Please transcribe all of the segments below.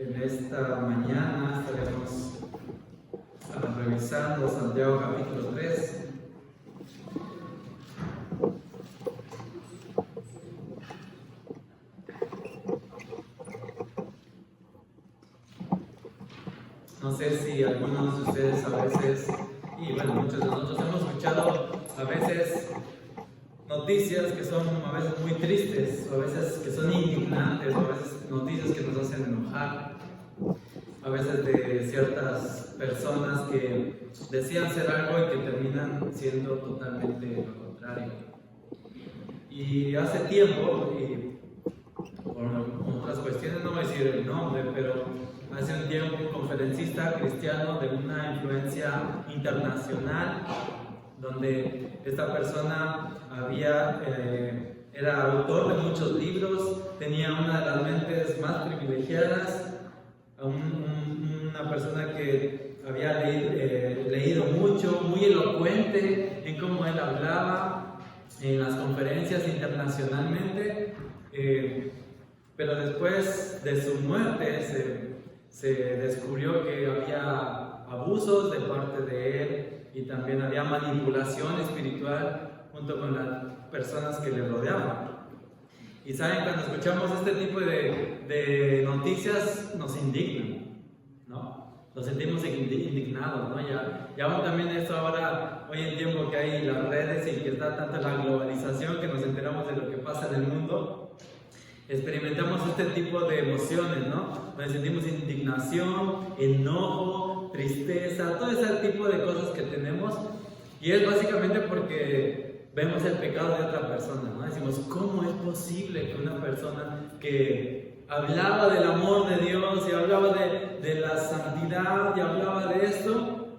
En esta mañana estaremos revisando Santiago capítulo 3. No sé si algunos de ustedes a veces, y bueno, muchos de nosotros hemos escuchado a veces noticias que son a veces muy tristes, o a veces que son indignantes, o a veces noticias que nos hacen enojar, a veces de ciertas personas que decían ser algo y que terminan siendo totalmente lo contrario. Y hace tiempo, y por otras cuestiones, no voy a decir el nombre, pero hace un tiempo un conferencista cristiano de una influencia internacional, donde esta persona era autor de muchos libros, tenía una de las mentes más privilegiadas, una persona que había leído mucho, muy elocuente en cómo él hablaba en las conferencias internacionalmente, pero después de su muerte se descubrió que había abusos de parte de él y también había manipulación espiritual junto con las personas que le rodeaban. Y saben, cuando escuchamos este tipo de noticias nos indignan, ¿no? Nos sentimos indignados, ¿no? Ya aún también eso ahora, hoy en tiempo que hay las redes y que está tanta la globalización que nos enteramos de lo que pasa en el mundo, experimentamos este tipo de emociones, ¿no? Donde sentimos indignación, enojo, tristeza, todo ese tipo de cosas que tenemos, y es básicamente porque vemos el pecado de otra persona, ¿no? Decimos, ¿cómo es posible que una persona que hablaba del amor de Dios y hablaba de la santidad y hablaba de esto,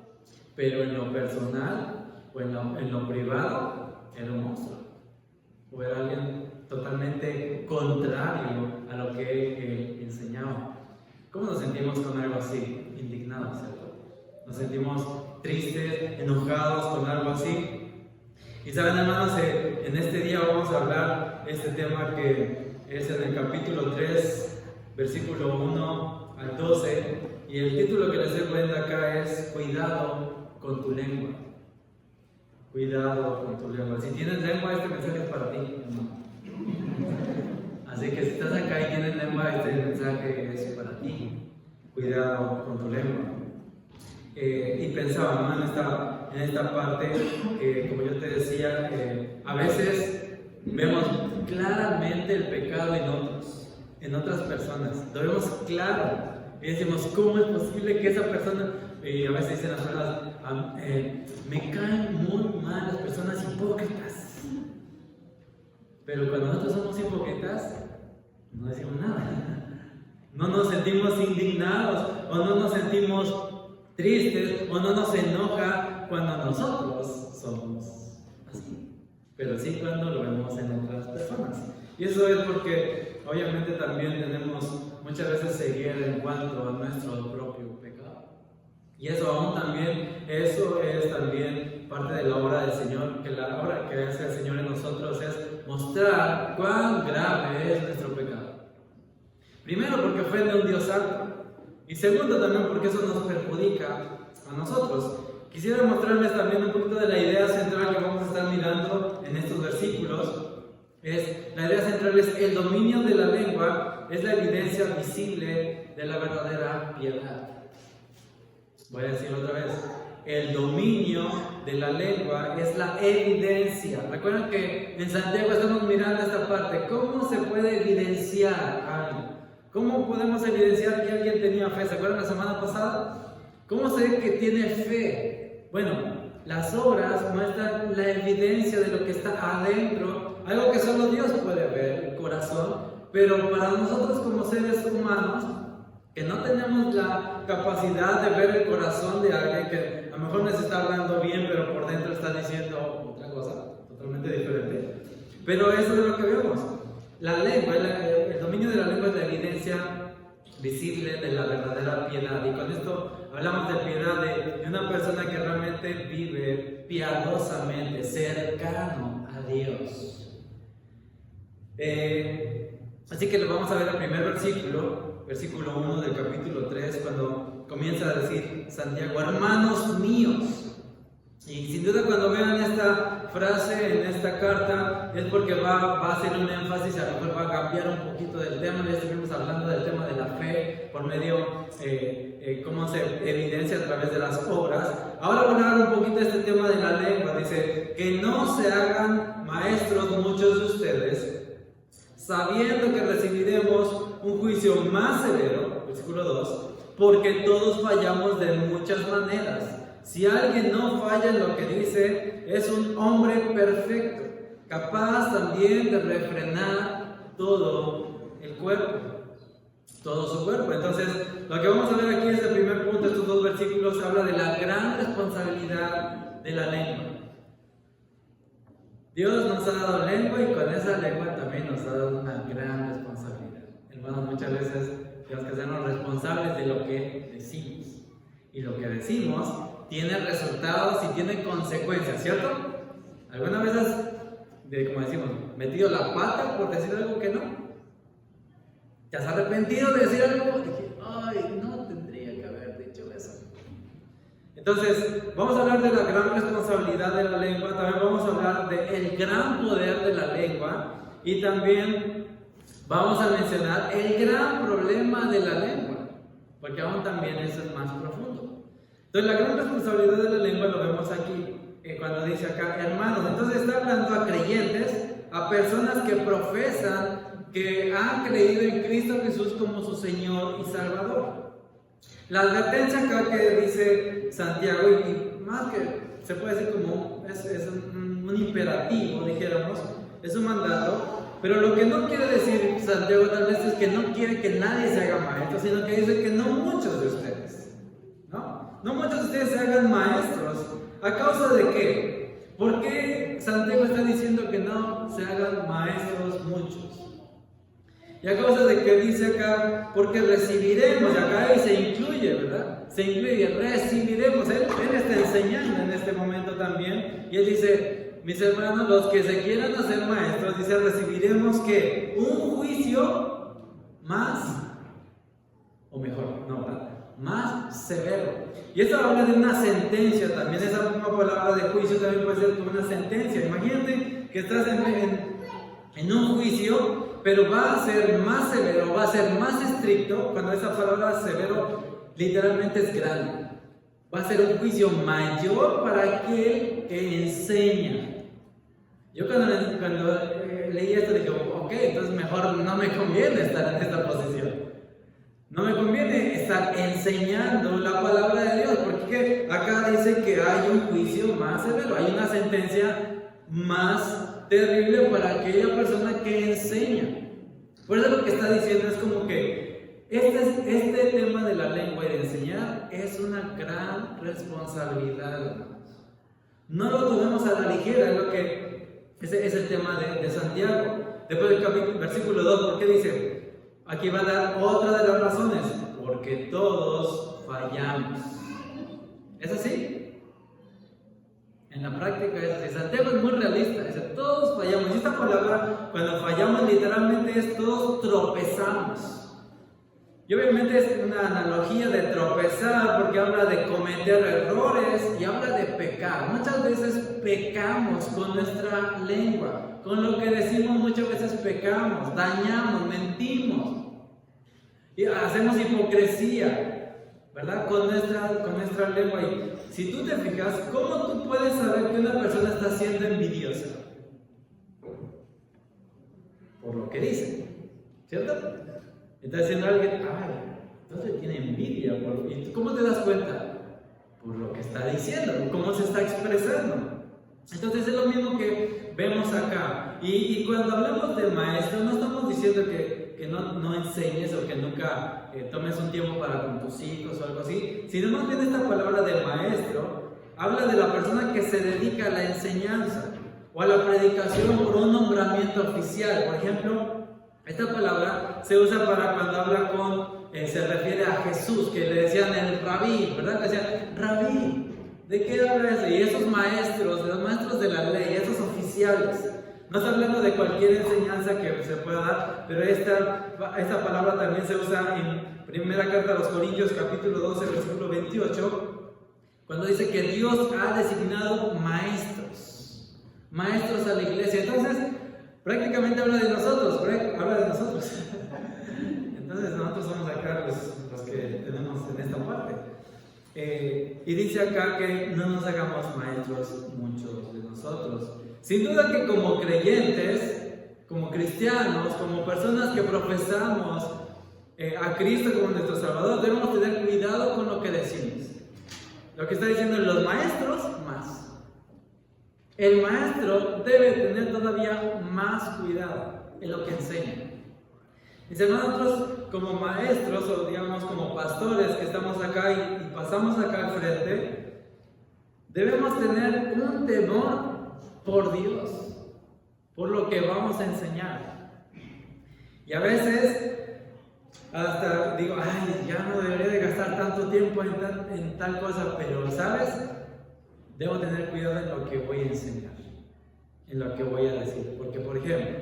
pero en lo personal o en lo privado era un monstruo? O era alguien totalmente contrario a lo que él enseñaba. ¿Cómo nos sentimos con algo así? Indignados, ¿cierto? Nos sentimos tristes, enojados con algo así. Y saben, hermanos, en este día vamos a hablar este tema que es en el capítulo 3, versículo 1 al 12, y el título que les estoy poniendo acá es Cuidado con tu lengua. Cuidado con tu lengua. Si tienes lengua, este mensaje es para ti, hermano. Así que si estás acá y tienes lengua, este mensaje es para ti. Cuidado con tu lengua. Y pensaba, ¿no? en esta parte, como yo te decía, a veces vemos claramente el pecado en otras personas. Lo vemos claro. Y decimos, ¿cómo es posible que esa persona, y a veces dicen las personas, me caen muy mal las personas hipócritas? Pero cuando nosotros somos hipócritas, no decimos nada. No nos sentimos indignados, o no nos sentimos tristes, o no nos enoja cuando nosotros somos así. Pero sí cuando lo vemos en otras personas. Y eso es porque obviamente también tenemos muchas veces ceguera en cuanto a nuestro propio pecado. Y eso es también parte de la obra del Señor, que la obra que hace el Señor en nosotros es mostrar cuán grave es nuestro pecado. Primero, porque ofende a un Dios santo. Y segundo, también porque eso nos perjudica a nosotros. Quisiera mostrarles también un poquito de la idea central que vamos a estar mirando en estos versículos. La idea central es el dominio de la lengua es la evidencia visible de la verdadera piedad. Voy a decirlo otra vez. El dominio de la lengua es la evidencia. Recuerden que en Santiago estamos mirando esta parte. ¿Cómo se puede evidenciar algo? ¿Cómo podemos evidenciar que alguien tenía fe? ¿Se acuerdan la semana pasada? ¿Cómo se ve que tiene fe? Bueno, las obras muestran la evidencia de lo que está adentro, algo que solo Dios puede ver, el corazón, pero para nosotros como seres humanos, que no tenemos la capacidad de ver el corazón de alguien que a lo mejor nos está hablando bien, pero por dentro está diciendo otra cosa totalmente diferente. Pero eso es lo que vemos. La lengua, el dominio de la lengua es la evidencia visible de la verdadera piedad. Y con esto hablamos de piedad de una persona que realmente vive piadosamente, cercano a Dios. Así que vamos a ver el primer versículo 1 del capítulo 3, cuando comienza a decir Santiago, hermanos míos. Y sin duda cuando vean esta frase en esta carta es porque va a hacer un énfasis, a lo mejor va a cambiar un poquito del tema. Ya estuvimos hablando del tema de la fe por medio, cómo se evidencia a través de las obras. Ahora voy a hablar un poquito de este tema de la lengua. Dice, que no se hagan maestros muchos de ustedes, sabiendo que recibiremos un juicio más severo, versículo 2, porque todos fallamos de muchas maneras. Si alguien no falla en lo que dice, es un hombre perfecto, capaz también de refrenar todo el cuerpo, todo su cuerpo. Entonces, lo que vamos a ver aquí es el primer punto. Estos dos versículos habla de la gran responsabilidad de la lengua. Dios nos ha dado lengua y con esa lengua también nos ha dado una gran responsabilidad. Hermanos, muchas veces tenemos que sernos responsables de lo que decimos. Y lo que decimos tiene resultados y tiene consecuencias, ¿cierto? ¿Alguna vez has, como decimos, metido la pata por decir algo que no? ¿Te has arrepentido de decir algo? Dije, ay, no tendría que haber dicho eso. Entonces, vamos a hablar de la gran responsabilidad de la lengua, también vamos a hablar del gran poder de la lengua y también vamos a mencionar el gran problema de la lengua, porque aún también eso es más profundo. Entonces, la gran responsabilidad de la lengua lo vemos aquí, cuando dice acá, hermanos. Entonces está hablando a creyentes, a personas que profesan que han creído en Cristo Jesús como su Señor y Salvador. La advertencia acá que dice Santiago, y más que se puede decir como es un imperativo, dijéramos, es un mandato, pero lo que no quiere decir Santiago tal vez es que no quiere que nadie se haga maestro, sino que dice que no muchos de ustedes. No muchos de ustedes se hagan maestros. ¿A causa de qué? ¿Por qué Santiago está diciendo que no se hagan maestros muchos? Y a causa de que dice acá, porque recibiremos, y acá ahí se incluye, ¿verdad? Se incluye, recibiremos. Él está enseñando en este momento también. Y él dice, mis hermanos, los que se quieran hacer maestros, dice, recibiremos que un juicio más, o mejor, no, ¿verdad? Más severo. Y esto habla de una sentencia también. Esa misma palabra de juicio también puede ser como una sentencia. Imagínate que estás en un juicio, pero va a ser más severo, va a ser más estricto. Cuando esa palabra severo literalmente es grande, va a ser un juicio mayor para aquel que enseña. Yo cuando leí esto dije, ok, entonces mejor no me conviene estar en esta posición. No me conviene estar enseñando la palabra de Dios, porque acá dice que hay un juicio más severo, hay una sentencia más terrible para aquella persona que enseña. Por eso lo que está diciendo es como que este tema de la lengua y de enseñar es una gran responsabilidad. No lo tomemos a la ligera, es lo que ese es el tema de Santiago. Después del versículo 2, ¿por qué dice? Aquí va a dar otra de las razones, porque todos fallamos. ¿Es así? En la práctica es así. Santiago es muy realista, dice, todos fallamos. Y esta palabra, cuando fallamos literalmente es todos tropezamos. Y obviamente es una analogía de tropezar, porque habla de cometer errores y habla de pecar. Muchas veces pecamos con nuestra lengua, con lo que decimos muchas veces pecamos, dañamos, mentimos. Y hacemos hipocresía, ¿verdad? Con nuestra lengua. Y si tú te fijas, ¿cómo tú puedes saber que una persona está siendo envidiosa? Por lo que dice, ¿cierto? Está diciendo alguien, ay, entonces tiene envidia. ¿Y tú cómo te das cuenta? Por lo que está diciendo, cómo se está expresando. Entonces es lo mismo que vemos acá. Y cuando hablamos de maestro, no estamos diciendo que no enseñes o que nunca tomes un tiempo para con tus hijos o algo así, sino más bien esta palabra de maestro habla de la persona que se dedica a la enseñanza o a la predicación por un nombramiento oficial. Por ejemplo, esta palabra se usa para cuando habla se refiere a Jesús, que le decían el rabí, ¿verdad? Le decían, rabí, ¿de qué habla eso? Y esos maestros, los maestros de la ley, esos oficiales, No está hablando de cualquier enseñanza que se pueda dar, pero esta palabra también se usa en primera carta a los Corintios, capítulo 12, versículo 28, cuando dice que Dios ha designado maestros a la iglesia. Entonces, prácticamente habla de nosotros, Entonces, nosotros somos acá los que tenemos en esta parte. Y dice acá que no nos hagamos maestros muchos de nosotros. Sin duda que como creyentes, como cristianos, como personas que profesamos a Cristo como nuestro Salvador, debemos tener cuidado con lo que decimos. Lo que está diciendo los maestros, más. El maestro debe tener todavía más cuidado en lo que enseña. Dice, nosotros como maestros o digamos como pastores que estamos acá y pasamos acá al frente, debemos tener un temor por Dios, por lo que vamos a enseñar. Y a veces hasta digo, ay, ya no debería de gastar tanto tiempo en tal cosa, pero ¿sabes? Debo tener cuidado en lo que voy a enseñar, en lo que voy a decir, porque por ejemplo,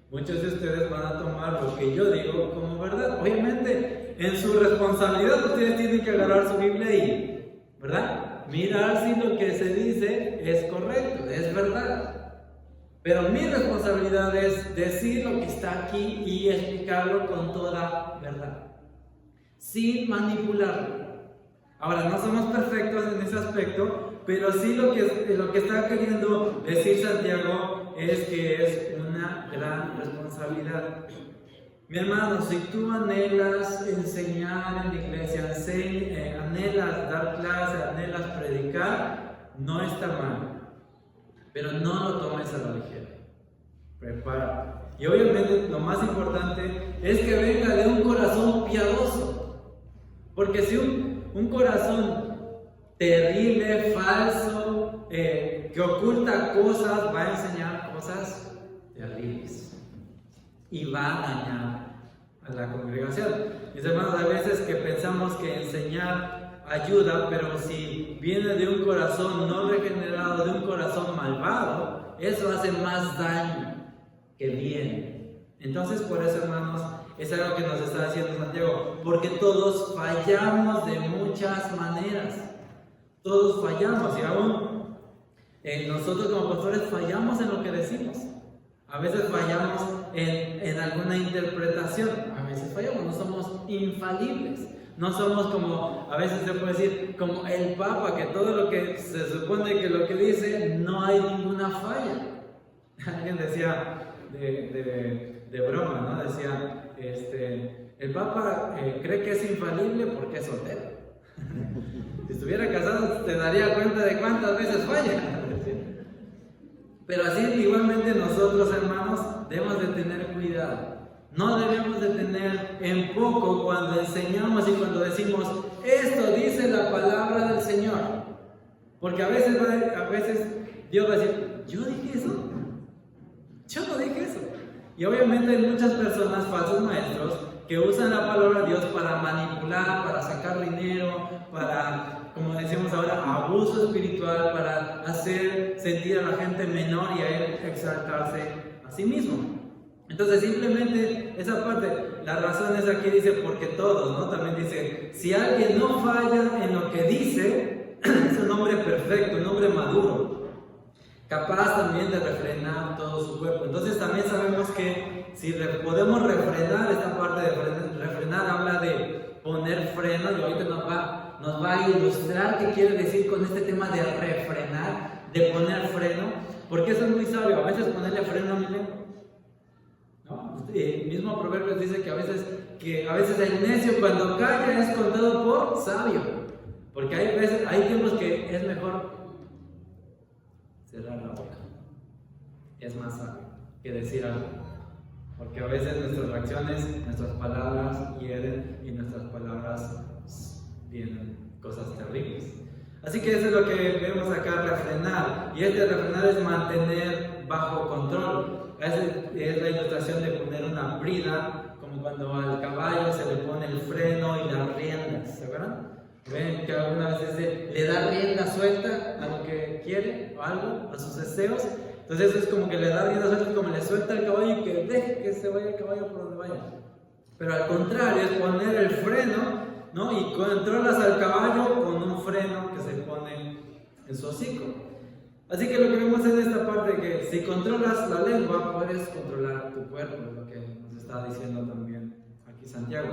muchos de ustedes van a tomar lo que yo digo como verdad. Obviamente, en su responsabilidad ustedes tienen que agarrar su Biblia y, ¿verdad?, mirar si lo que se dice es correcto, es verdad. Pero mi responsabilidad es decir lo que está aquí y explicarlo con toda verdad, sin manipularlo. Ahora, no somos perfectos en ese aspecto, pero sí lo que está queriendo decir Santiago es que es una gran responsabilidad. Mi hermano, si tú anhelas enseñar en la iglesia, anhelas dar clase, anhelas predicar, no está mal, pero no lo tomes a la ligera. Prepara. Y obviamente lo más importante es que venga de un corazón piadoso, porque si un corazón terrible, falso, que oculta cosas, va a enseñar cosas terribles y va a dañar a la congregación. Mis hermanos, hay veces que pensamos que enseñar ayuda, pero si viene de un corazón no regenerado, de un corazón malvado, eso hace más daño que bien. Entonces, por eso, hermanos, es algo que nos está diciendo Santiago, porque todos fallamos de muchas maneras. Todos fallamos, y aún nosotros como pastores fallamos en lo que decimos. A veces fallamos en alguna interpretación, a veces fallamos, no somos infalibles. No somos como, a veces se puede decir, como el Papa, que todo lo que se supone que lo que dice, no hay ninguna falla. Alguien decía de broma, ¿no? Decía, el Papa cree que es infalible porque es soltero. Si estuviera casado te daría cuenta de cuántas veces falla. Pero así igualmente nosotros, hermanos, debemos de tener cuidado. No debemos de tener en poco cuando enseñamos y cuando decimos, esto dice la palabra del Señor. Porque a veces Dios va a decir, ¿yo dije eso? Yo no dije eso. Y obviamente hay muchas personas, falsos maestros, que usan la palabra de Dios para manipular, para sacar dinero, para, como decimos ahora, abuso espiritual, para hacer sentir a la gente menor y a él exaltarse a sí mismo. Entonces simplemente esa parte, la razón es aquí dice porque todos, ¿no? También dice, si alguien no falla en lo que dice, es un hombre perfecto, un hombre maduro, capaz también de refrenar todo su cuerpo. Entonces también sabemos que si podemos refrenar, esta parte de refrenar habla de poner freno, y ahorita nos va a ilustrar qué quiere decir con este tema de refrenar, de poner freno, porque eso es muy sabio, a veces ponerle freno a mi lengua. ¿No? El mismo Proverbios dice que a veces el necio cuando calla es contado por sabio, porque hay tiempos que es mejor cerrar la boca, es más sabio que decir algo, porque a veces nuestras reacciones, nuestras palabras hieren y nuestras palabras vienen cosas terribles. Así que eso es lo que vemos acá, refrenar, y refrenar es mantener bajo control. Es la ilustración de poner una brida, como cuando al caballo se le pone el freno y las riendas, ¿se acuerdan? Ven que algunas veces le da rienda suelta a lo que quiere o algo, a sus deseos. Entonces Entonces eso es como que le da rienda suelta, como le suelta el caballo y que deje que se vaya el caballo por donde vaya. Pero al contrario, es poner el freno, ¿no? Y controlas al caballo con un freno que se pone en su hocico. Así que lo que vemos en esta parte es que si controlas la lengua, puedes controlar tu cuerpo, es lo que nos está diciendo también aquí Santiago.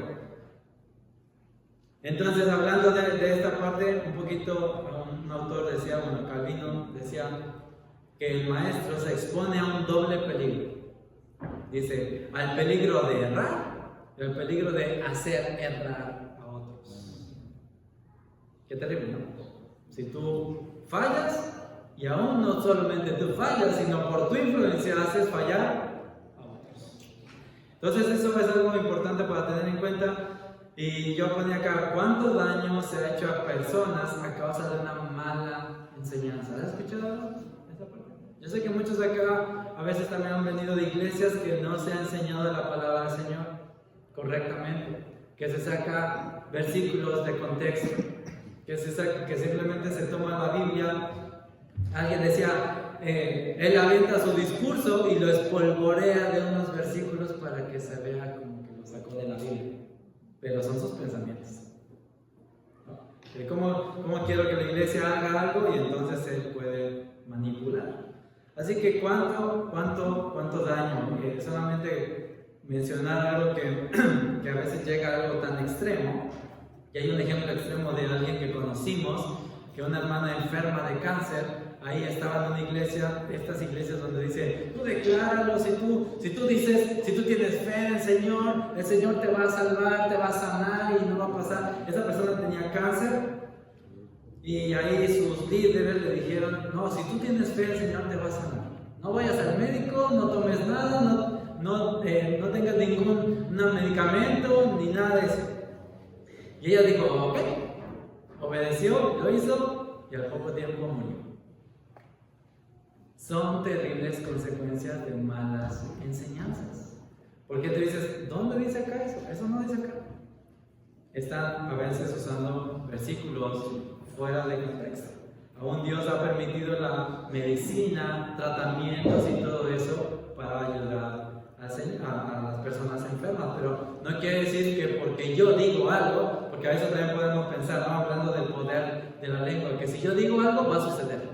Entonces, hablando de esta parte, un poquito, un autor decía, bueno, Calvino decía que el maestro se expone a un doble peligro. Dice, al peligro de errar y al peligro de hacer errar a otros. Qué terrible, ¿no? Si tú fallas, y aún no solamente tú fallas, sino por tu influencia haces fallar a otros. Entonces eso es algo importante para tener en cuenta. Y yo ponía acá, ¿cuánto daño se ha hecho a personas a causa de una mala enseñanza? ¿Has escuchado esa parte? Yo sé que muchos de acá a veces también han venido de iglesias que no se ha enseñado la palabra del Señor correctamente, que se saca versículos de contexto, que simplemente se toma la Biblia. Alguien decía, él avienta su discurso y lo espolvorea de unos versículos para que se vea como que lo sacó de la Biblia. Pero son sus pensamientos. ¿Cómo quiero que la iglesia haga algo? Y entonces él puede manipular. Así que ¿cuánto daño? Solamente mencionar algo que a veces llega a algo tan extremo. Y hay un ejemplo extremo de alguien que conocimos, que una hermana enferma de cáncer, ahí estaba en una iglesia, estas iglesias donde dice, tú decláralo, si tú dices, si tú tienes fe en el Señor te va a salvar, te va a sanar y no va a pasar. Esa persona tenía cáncer y ahí sus líderes le dijeron, no, si tú tienes fe en el Señor te va a sanar. No vayas al médico, no tomes nada, no tengas ningún medicamento ni nada de eso. Y ella dijo, ok, obedeció, lo hizo y al poco tiempo murió. Son terribles consecuencias de malas enseñanzas. Porque tú dices, ¿dónde dice acá eso? Eso no dice acá. Están a veces usando versículos fuera de contexto. Aún Dios ha permitido la medicina, tratamientos y todo eso para ayudar a las personas enfermas. Pero no quiere decir que porque yo digo algo, porque a veces también podemos pensar, ¿no? Hablando del poder de la lengua, que si yo digo algo va a suceder.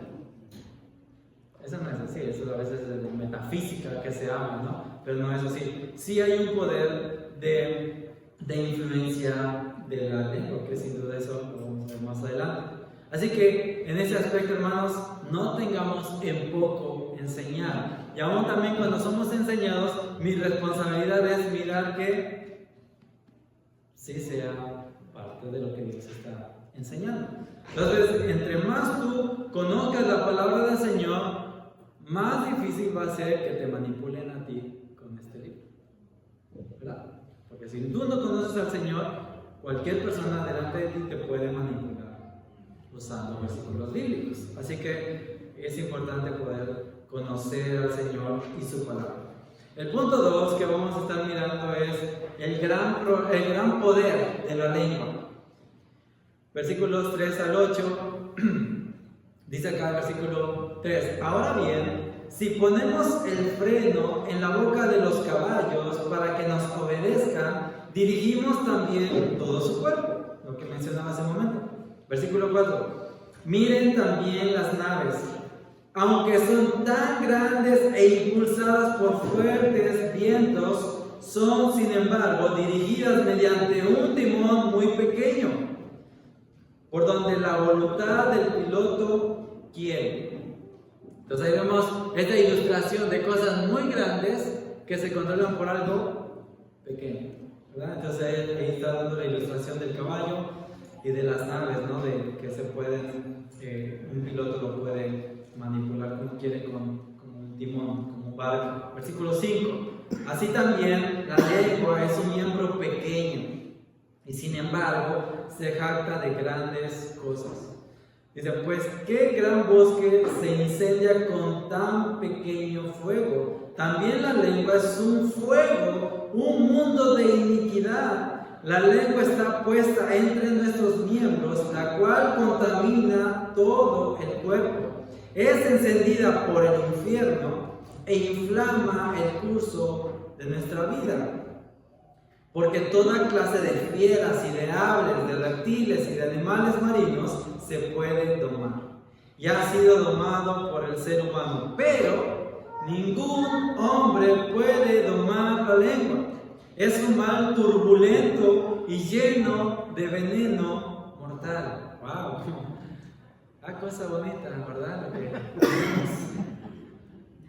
Eso no es así, eso a veces es de metafísica que se habla, ¿no? Pero no es así. Sí hay un poder de influencia de la lengua, que sin duda eso lo vamos a ver más adelante. Así que en ese aspecto, hermanos, no tengamos en poco enseñar. Y aún también cuando somos enseñados, mi responsabilidad es mirar que sí sea parte de lo que Dios está enseñando. Entonces, entre más tú conozcas la palabra del Señor, más difícil va a ser que te manipulen a ti con este libro, ¿verdad? Porque si tú no conoces al Señor, cualquier persona delante de ti te puede manipular usando versículos bíblicos. Así que es importante poder conocer al Señor y su palabra. El punto 2 que vamos a estar mirando es el gran poder de la lengua. Versículos 3 al 8. Dice acá el versículo 3, ahora bien, si ponemos el freno en la boca de los caballos para que nos obedezcan, dirigimos también todo su cuerpo, lo que mencionaba hace un momento. Versículo 4, miren también las naves, aunque son tan grandes e impulsadas por fuertes vientos, son sin embargo dirigidas mediante un timón muy pequeño, por donde la voluntad del piloto quiere. Entonces ahí vemos esta ilustración de cosas muy grandes que se controlan por algo pequeño, ¿verdad? Entonces ahí está dando la ilustración del caballo y de las naves, ¿no? De que se pueden, un piloto lo puede manipular como quiere con un timón, como un barco. Versículo 5, así también la lengua es un miembro pequeño y sin embargo se jacta de grandes cosas. Dice, pues, ¿qué gran bosque se incendia con tan pequeño fuego? También la lengua es un fuego, un mundo de iniquidad. La lengua está puesta entre nuestros miembros, la cual contamina todo el cuerpo. es encendida por el infierno e inflama el curso de nuestra vida. Porque toda clase de fieras y de aves, de reptiles y de animales marinos se puede domar. Y ha sido domado por el ser humano. Pero ningún hombre puede domar la lengua. Es un mal turbulento y lleno de veneno mortal. ¡Wow! Cosa bonita, ¿verdad?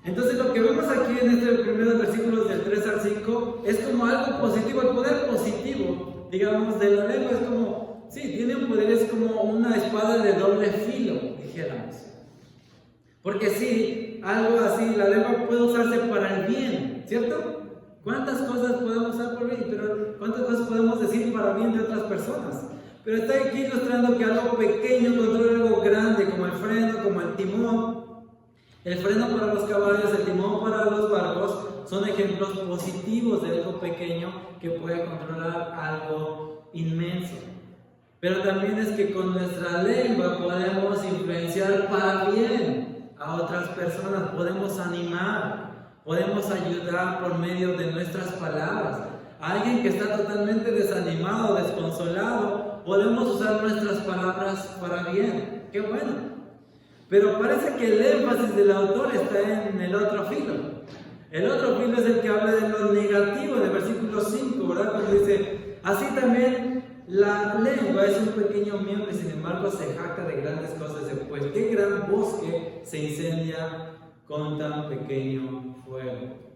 Entonces lo que vemos aquí en estos primeros versículos del 3 al 5 es como algo positivo, el poder positivo, digamos, de la lengua es como, sí, tiene un poder, es como una espada de doble filo, dijéramos. Porque sí, algo así, la lengua puede usarse para el bien, ¿cierto? ¿Cuántas cosas podemos usar por bien? Pero ¿cuántas cosas podemos decir para bien de otras personas? Pero está aquí ilustrando que algo pequeño controla algo grande, como el freno, como el timón. El freno para los caballos, el timón para los barcos, son ejemplos positivos de algo pequeño que puede controlar algo inmenso. Pero también es que con nuestra lengua podemos influenciar para bien a otras personas, podemos animar, podemos ayudar por medio de nuestras palabras. A alguien que está totalmente desanimado, desconsolado, podemos usar nuestras palabras para bien. ¡Qué bueno! Pero parece que el énfasis del autor está en el otro filo. El otro filo es el que habla de lo negativo, en el versículo 5, ¿verdad? Cuando dice, así también la lengua es un pequeño miembro y sin embargo se jacta de grandes cosas. Pues qué gran bosque se incendia con tan pequeño fuego.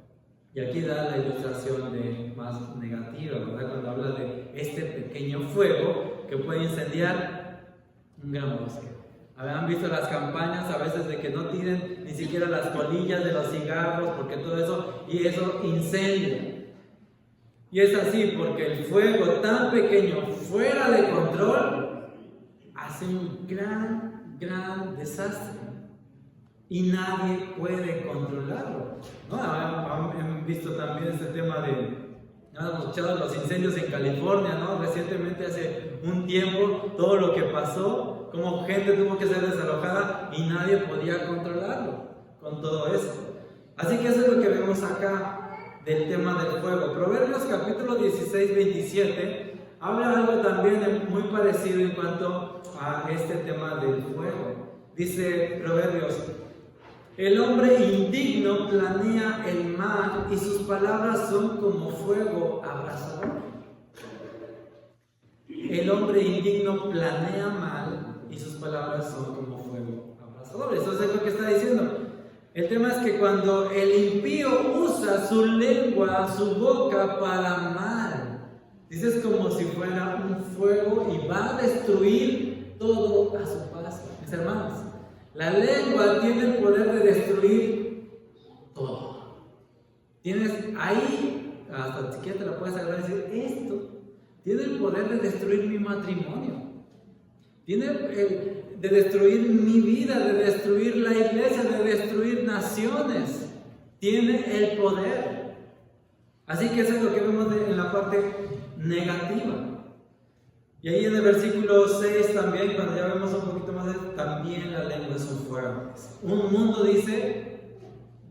Y aquí da la ilustración de más negativa, ¿verdad? Cuando habla de este pequeño fuego que puede incendiar un gran bosque. ¿Han visto las campañas a veces de que no tiren ni siquiera las colillas de los cigarros porque todo eso, y eso incendia? Y es así porque el fuego tan pequeño, fuera de control, hace un gran desastre. Y nadie puede controlarlo. ¿No? Han visto también este tema de, hemos escuchado los incendios en California, ¿no? Recientemente, hace un tiempo, todo lo que pasó, como gente tuvo que ser desalojada y nadie podía controlarlo con todo eso. Así que eso es lo que vemos acá del tema del fuego. Proverbios capítulo 16, 27 habla algo también muy parecido en cuanto a este tema del fuego. Dice Proverbios: el hombre indigno planea el mal y sus palabras son como fuego abrasador. El hombre indigno planea mal y sus palabras son como fuego abrasador. Eso es lo que está diciendo. El tema es que cuando el impío usa su lengua, su boca para mal, dice, es como si fuera un fuego y va a destruir todo a su paso. Mis hermanos, la lengua tiene el poder de destruir todo. Tienes ahí, hasta siquiera te la puedes agarrar y decir, esto tiene el poder de destruir mi matrimonio, tiene de destruir mi vida, de destruir la iglesia, de destruir naciones. Tiene el poder. Así que eso es lo que vemos en la parte negativa. Y ahí en el versículo 6 también, cuando ya vemos un poquito más, también la lengua es un fuego. Un mundo, dice,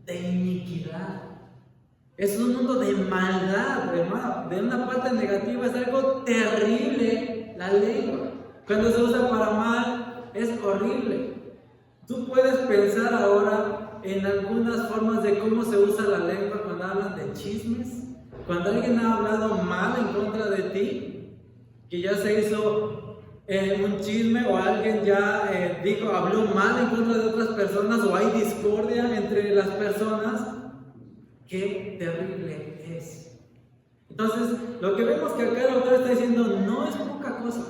de iniquidad. Es un mundo de maldad, hermano. De una parte negativa es algo terrible la lengua. Cuando se usa para mal, es horrible. Tú puedes pensar ahora en algunas formas de cómo se usa la lengua cuando hablan de chismes. Cuando alguien ha hablado mal en contra de ti, que ya se hizo un chisme o alguien ya habló mal en contra de otras personas o hay discordia entre las personas, qué terrible es. Entonces, lo que vemos que acá el autor está diciendo no es poca cosa.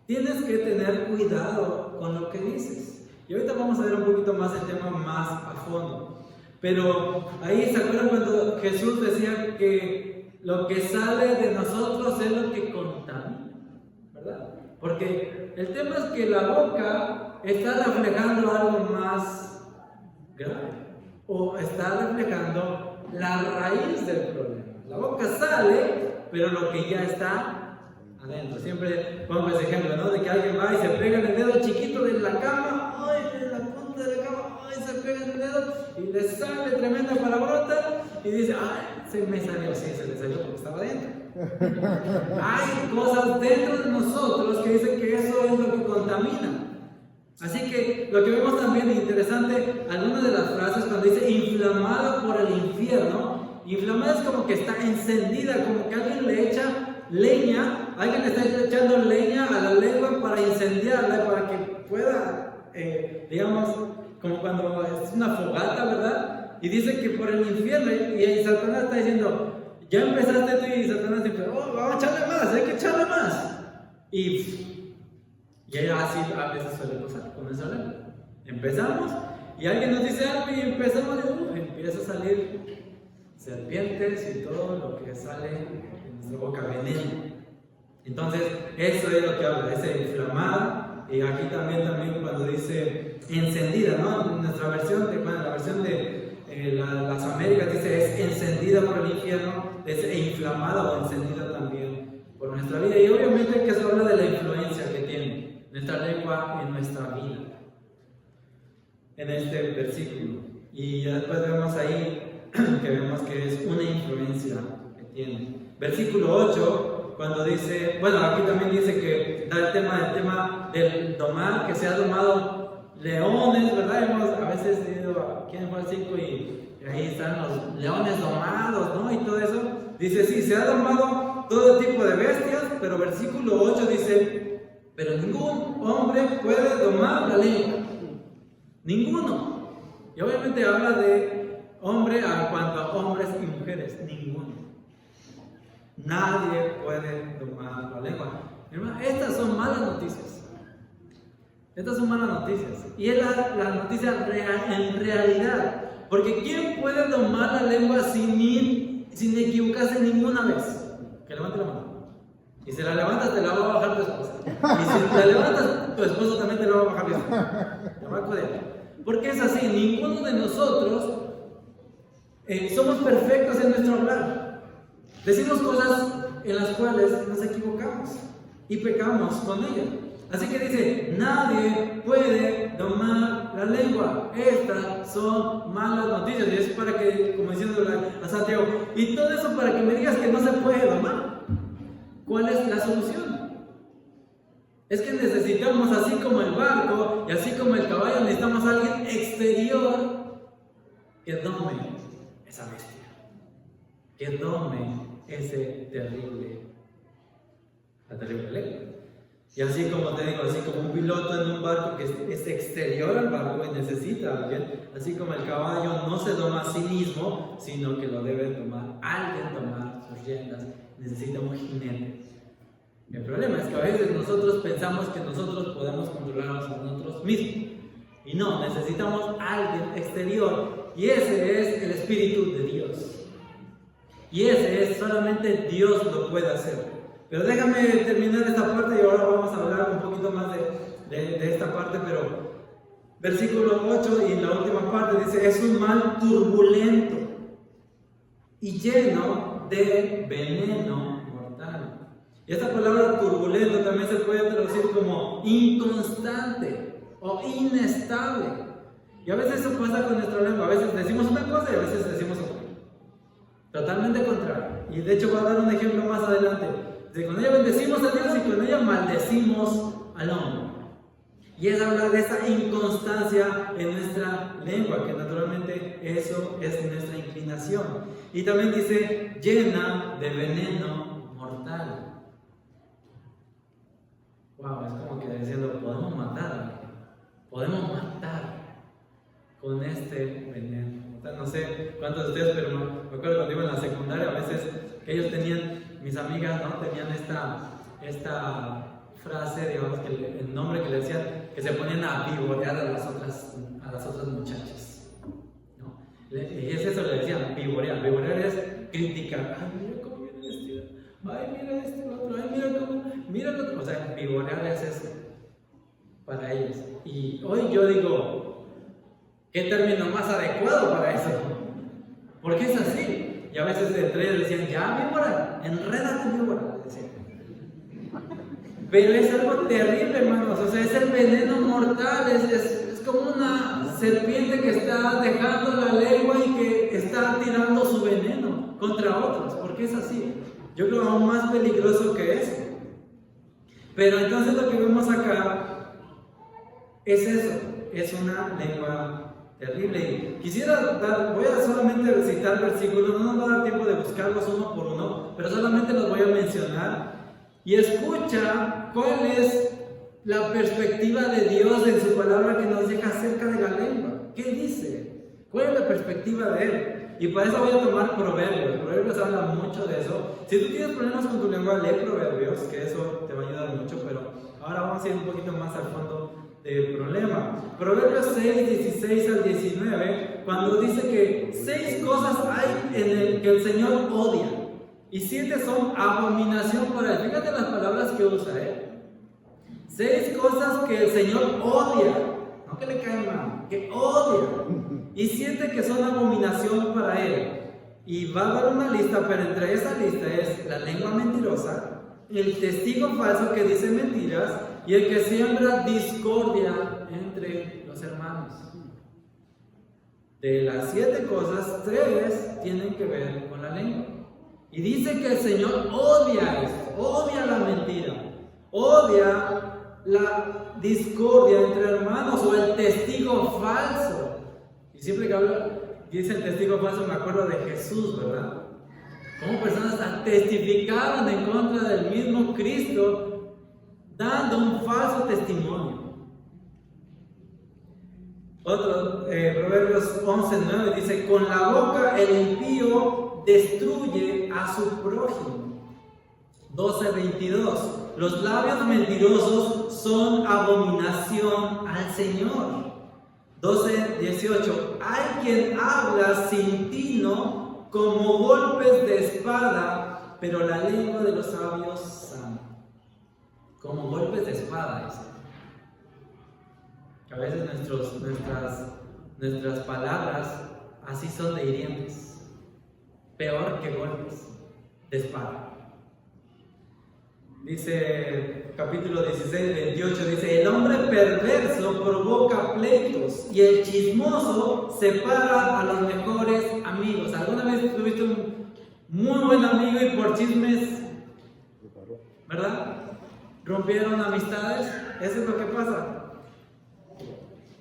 Tienes que tener cuidado con lo que dices. Y ahorita vamos a ver un poquito más el tema más a fondo. Pero ahí, ¿se acuerdan cuando Jesús decía que lo que sale de nosotros es lo que contamina? ¿Verdad? Porque el tema es que la boca está reflejando algo más grave. O está reflejando la raíz del problema. La boca sale, pero lo que ya está adentro. Siempre pongo ese ejemplo, ¿no? De que alguien va y se pega en el dedo chiquito de la cama. ¡Ay, de la punta punta de la cama, ay, se pega el dedo y le sale tremenda palabrota y dice, ay, se me salió, sí, se le salió porque estaba dentro. Hay cosas dentro de nosotros que dicen que eso es lo que contamina. Así que lo que vemos también interesante, algunas de las frases cuando dice inflamada por el infierno, inflamada es como que está encendida, como que alguien le echa leña, alguien le está echando leña a la lengua para incendiarla, para que pueda, digamos, como cuando es una fogata, ¿verdad? Y dice que por el infierno, y Satanás está diciendo, ya empezaste tú y Satanás dice, oh, vamos a echarle más, hay que echarle más. Y así a veces suele pasar con esa lengua. Empezamos y alguien nos dice algo y empezamos y empieza a salir serpientes y todo lo que sale en nuestra boca, veneno. Entonces, eso es lo que habla, esa inflamada. Y aquí también cuando dice encendida, ¿no? En nuestra versión, la versión de las Américas dice es encendida por el infierno, es inflamada o encendida también por nuestra vida. Y obviamente que se habla de la influencia que tiene nuestra lengua en nuestra vida, en este versículo. Y después vemos ahí que vemos que es una influencia que tiene. Versículo 8, cuando dice, bueno, aquí también dice que da el tema del domar, que se ha domado leones, ¿verdad? Hemos a veces ido aquí en Juan 5 y ahí están los leones domados, ¿no? Y todo eso. Dice, sí, se ha domado todo tipo de bestias, pero versículo 8 dice, pero ningún hombre puede domar la lengua. Ninguno. Y obviamente habla de hombre a cuanto a hombres y mujeres. Ninguno. Nadie puede domar la lengua. Hermano, estas son malas noticias. Estas son malas noticias. Y es la noticia en realidad. Porque ¿quién puede domar la lengua sin equivocarse ninguna vez? Que levante la mano. Y si la levantas, te la va a bajar tu esposa. Y si la levantas, tu esposo también te la va a bajar. Te va a codear. Porque es así, ninguno de nosotros somos perfectos en nuestro hablar. Decimos cosas en las cuales nos equivocamos y pecamos con ellas. Así que dice, nadie puede domar la lengua. Estas son malas noticias. Y es para que, como diciendo a Santiago, y todo eso para que me digas que no se puede domar. ¿Cuál es la solución? Es que necesitamos, así como el barco y así como el caballo, necesitamos a alguien exterior que dome esa bestia, que dome la terrible lengua. Y así como te digo, así como un piloto en un barco que es exterior al barco y necesita a alguien, así como el caballo no se doma a sí mismo, sino que lo debe tomar alguien, tomar sus riendas, necesita un jinete. El problema es que a veces nosotros pensamos que nosotros podemos controlarnos a nosotros mismos. Y no, necesitamos a alguien exterior. Y ese es el Espíritu de Dios. Y ese es, solamente Dios lo puede hacer. Pero déjame terminar esta parte y ahora vamos a hablar un poquito más de esta parte. Pero versículo 8 y la última parte dice, es un mal turbulento y lleno de veneno mortal. Y esta palabra turbulento también se puede traducir como inconstante o inestable. Y a veces eso pasa con nuestra lengua. A veces decimos una cosa y a veces decimos otra. Totalmente contrario. Y de hecho voy a dar un ejemplo más adelante. Con ella bendecimos a Dios y con ella maldecimos al hombre. Y es hablar de esa inconstancia en nuestra lengua, que naturalmente eso es nuestra inclinación. Y también dice, llena de veneno mortal. Wow, es como que diciendo, podemos matar con este veneno. No sé cuántos de ustedes, pero me acuerdo cuando iba en la secundaria, a veces que ellos tenían, mis amigas, ¿no? Tenían esta frase, digamos, que el nombre que le decían, que se ponían a vivorear a las otras muchachas, ¿no? Y es eso, le decían, vivorear. Vivorear es criticar. Ay, mira cómo viene vestida. Ay, mira este otro. Ay, mira el otro. O sea, vivorear es eso para ellos. Y hoy yo digo, ¿qué término más adecuado para eso? Porque es así. Y a veces entre ellos decían, ya, víbora, enrédate, víbora. Pero es algo terrible, hermanos. O sea, es el veneno mortal. Es como una serpiente que está dejando la lengua y que está tirando su veneno contra otros. Porque es así. Yo creo aún más peligroso que eso. Pero entonces lo que vemos acá es eso. Es una lengua terrible. Voy a solamente citar versículos. No nos va a dar tiempo de buscarlos uno por uno. Pero solamente los voy a mencionar. Y escucha cuál es la perspectiva de Dios en su palabra que nos deja acerca de la lengua. ¿Qué dice? ¿Cuál es la perspectiva de Él? Y para eso voy a tomar Proverbios. Proverbios habla mucho de eso. Si tú tienes problemas con tu lengua, lee Proverbios, que eso te va a ayudar mucho. Pero ahora vamos a ir un poquito más al fondo del problema. Proverbios 6, 16 al 19, cuando dice que 6 cosas hay que el Señor odia. Y 7 son abominación para Él. Fíjate las palabras que usa, 6 cosas que el Señor odia. No que le caen mal, que odia. Y 7 que son abominación para Él. Y va a dar una lista, pero entre esa lista es la lengua mentirosa, el testigo falso que dice mentiras y el que siembra discordia entre los hermanos. De las 7 cosas, 3 tienen que ver con la lengua. Y dice que el Señor odia esto, odia la mentira, odia la discordia entre hermanos o el testigo falso. Y siempre que dice el testigo falso, me acuerdo de Jesús, ¿verdad? Como personas testificaban en contra del mismo Cristo, dando un falso testimonio. Otro, Proverbios 11:9 dice: con la boca el impío destruye a su prójimo. 12:22 los labios mentirosos son abominación al Señor. 12:18 hay quien habla sin tino como golpes de espada, pero la lengua de los sabios sana. Como golpes de espada, dice. Que a veces nuestras palabras así son de hirientes. Peor que golpes de espada. Dice capítulo 16, 28, dice: el hombre perverso provoca pleitos y el chismoso separa a los mejores amigos. ¿Alguna vez tuviste un muy buen amigo y por chismes, ¿verdad?, rompieron amistades? Eso es lo que pasa.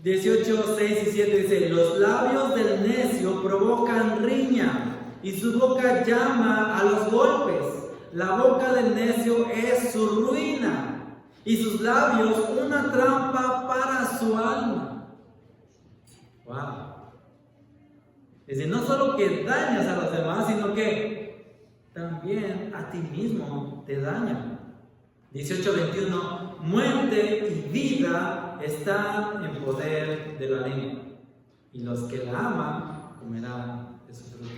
18, 6 y 7 dice: los labios del necio provocan riña y su boca llama a los golpes. La boca del necio es su ruina y sus labios una trampa para su alma. Wow. Es decir, no solo que dañas a los demás, sino que también a ti mismo te dañan. 18:21 muerte y vida están en poder de la lengua, y los que la aman comerán de su fruto.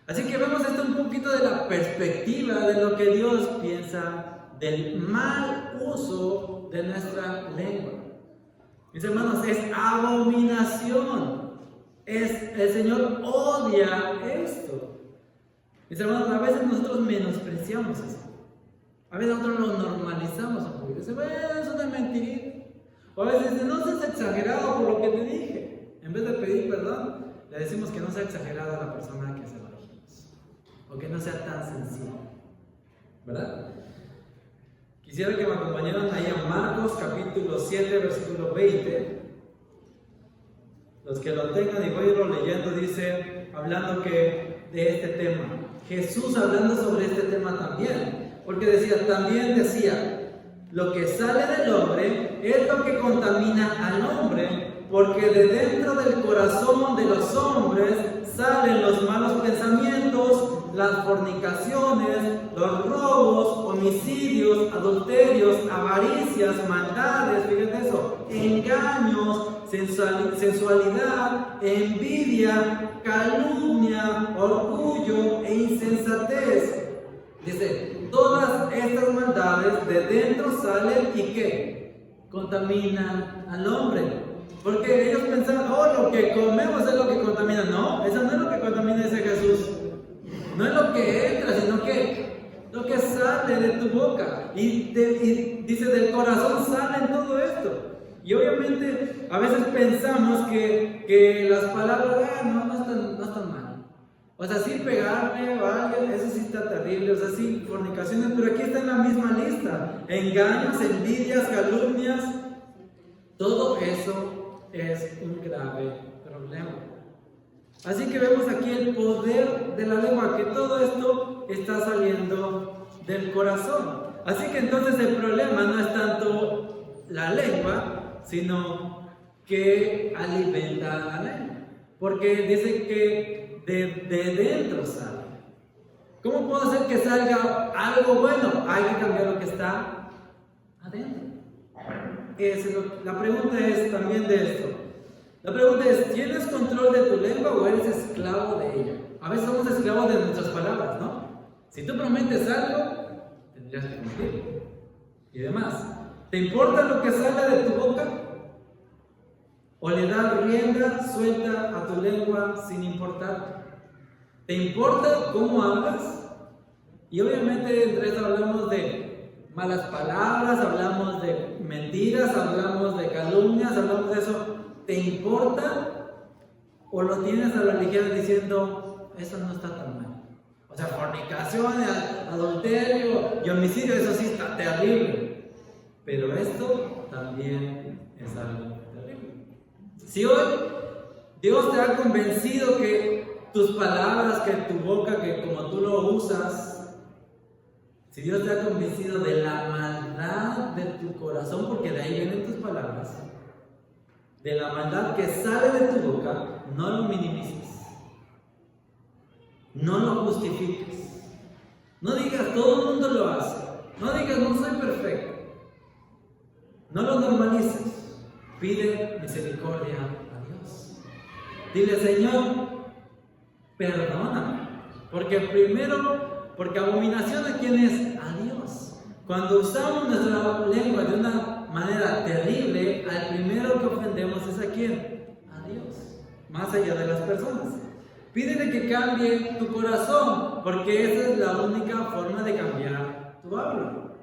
Así que vemos esto un poquito de la perspectiva de lo que Dios piensa del mal uso de nuestra lengua. Mis hermanos, es abominación. El Señor odia esto. Mis hermanos, a veces nosotros menospreciamos eso. A veces nosotros lo normalizamos un poquito. Dice: bueno, eso no es mentirita. O a veces dice: no seas exagerado por lo que te dije. En vez de pedir perdón, le decimos que no sea exagerada la persona que se lo dijimos, o que no sea tan sencillo, ¿verdad? Quisiera que me acompañaran ahí a Marcos capítulo 7, versículo 20. Los que lo tengan, y voy a irlo leyendo, dice, hablando de este tema. Jesús hablando sobre este tema también, porque también decía, lo que sale del hombre es lo que contamina al hombre, porque de dentro del corazón de los hombres salen los malos pensamientos, las fornicaciones, los robos, homicidios, adulterios, avaricias, maldades, fíjate eso, engaños, sensualidad, envidia, calumnia, orgullo e insensatez. Dice, todas estas maldades de dentro salen y ¿qué? Contaminan al hombre. Porque ellos pensaban, lo que comemos es lo que contamina. No, eso no es lo que contamina, dice Jesús. No es lo que entra, sino que lo que sale de tu boca. Y dice, del corazón sale todo esto. Y obviamente a veces pensamos que las palabras no están mal. O sea, sí pegarme a alguien, eso sí está terrible. O sea, sí, fornicaciones, pero aquí está en la misma lista. Engaños, envidias, calumnias. Todo eso es un grave problema. Así que vemos aquí el poder de la lengua, que todo esto está saliendo del corazón. Así que entonces el problema no es tanto la lengua, sino que alimenta la lengua. Porque dice que de dentro sale. ¿Cómo puedo hacer que salga algo bueno? Hay que cambiar lo que está adentro. La pregunta es también de esto. La pregunta es, ¿tienes control de tu lengua o eres esclavo de ella? A veces somos esclavos de nuestras palabras, ¿no? Si tú prometes algo, tendrías que cumplir. Y demás. ¿Te importa lo que sale de tu boca? ¿O le das rienda suelta a tu lengua sin importarte? ¿Te importa cómo hablas? Y obviamente entre eso hablamos de malas palabras, hablamos de mentiras, hablamos de calumnias, hablamos de eso. ¿Te importa? ¿O lo tienes a la ligera diciendo, eso no está tan mal? O sea, fornicación, adulterio y homicidio, eso sí está terrible. Pero esto también es algo terrible. Si hoy Dios te ha convencido que tus palabras, que tu boca, que como tú lo usas, si Dios te ha convencido de la maldad de tu corazón, porque de ahí vienen tus palabras, de la maldad que sale de tu boca, no lo minimices, no lo justifiques, no digas todo el mundo lo hace, no digas no soy perfecto, no lo normalices, pide misericordia a Dios, dile Señor, perdóname, porque abominación a quién es, a Dios. Cuando usamos nuestra lengua de una manera terrible, al primero que ofendemos es a quién, a Dios, más allá de las personas. Pídele que cambie tu corazón, porque esa es la única forma de cambiar tu habla.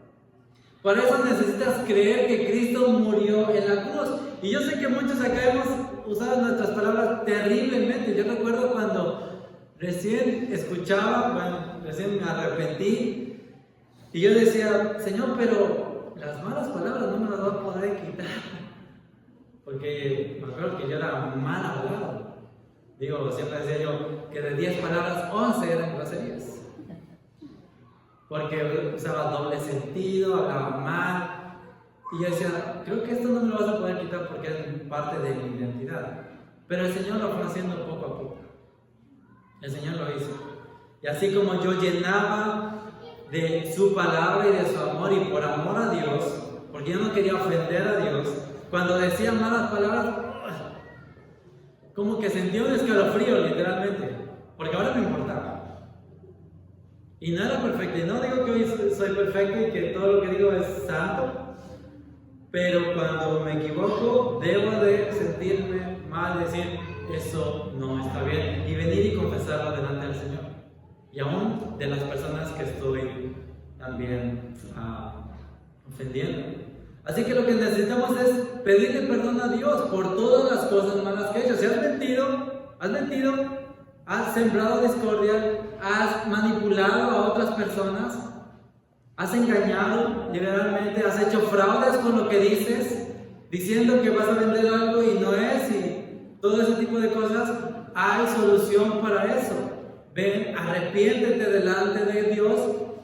Para eso necesitas creer que Cristo murió en la cruz. Y yo sé que muchos acá hemos usado nuestras palabras terriblemente. Yo recuerdo cuando recién me arrepentí y yo decía, Señor, pero las malas palabras no me las va a poder quitar. Porque me acuerdo que yo era mal hablado. Siempre decía yo que de 10 palabras, 11 eran groserías. Porque usaba doble sentido, hablaba mal. Y yo decía, creo que esto no me lo vas a poder quitar porque es parte de mi identidad. Pero el Señor lo fue haciendo poco a poco. El Señor lo hizo. Y así como yo llenaba de su palabra y de su amor, y por amor a Dios, porque yo no quería ofender a Dios, cuando decía malas palabras, como que sentía un escalofrío literalmente, porque ahora me importaba. Y no era perfecto, y no digo que hoy soy perfecto y que todo lo que digo es santo, pero cuando me equivoco debo de sentirme mal, decir eso no está bien, y venir y confesarlo delante del Señor, y aún de las personas que estoy también ofendiendo. Así que lo que necesitamos es pedirle perdón a Dios por todas las cosas malas que he hecho. Si has mentido, has sembrado discordia, has manipulado a otras personas, has engañado liberalmente, has hecho fraudes con lo que dices, diciendo que vas a vender algo y no es, y todo ese tipo de cosas, hay solución para eso. Ven, arrepiéntete delante de Dios,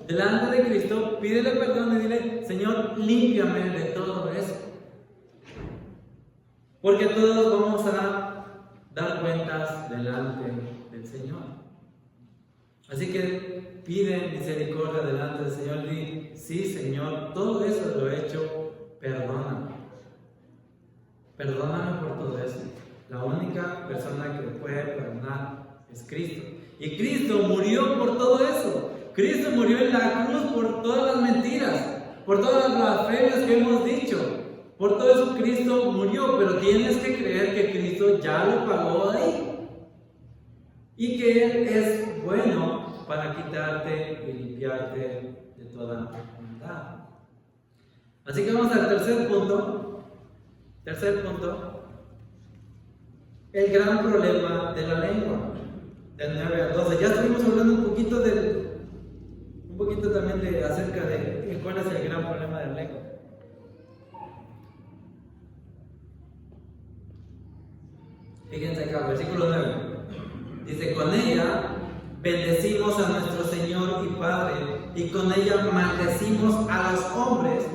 delante de Cristo, pídele perdón y dile, Señor, límpiame de todo eso. Porque todos vamos a dar cuentas delante del Señor. Así que pide misericordia delante del Señor y di, sí Señor, todo eso lo he hecho, perdóname. Perdóname por todo eso. La única persona que puede perdonar es Cristo. Y Cristo murió por todo eso. Cristo murió en la cruz por todas las mentiras, por todas las blasfemias que hemos dicho. Por todo eso Cristo murió, pero tienes que creer que Cristo ya lo pagó ahí. Y que Él es bueno para quitarte y limpiarte de toda maldad. Así que vamos al tercer punto. Tercer punto. El gran problema de la lengua. Del 9 al 12. Ya estuvimos hablando un poquito también acerca de cuál es el gran problema de la lengua. Fíjense acá, versículo 9. Dice, con ella bendecimos a nuestro Señor y Padre, y con ella maldecimos a los hombres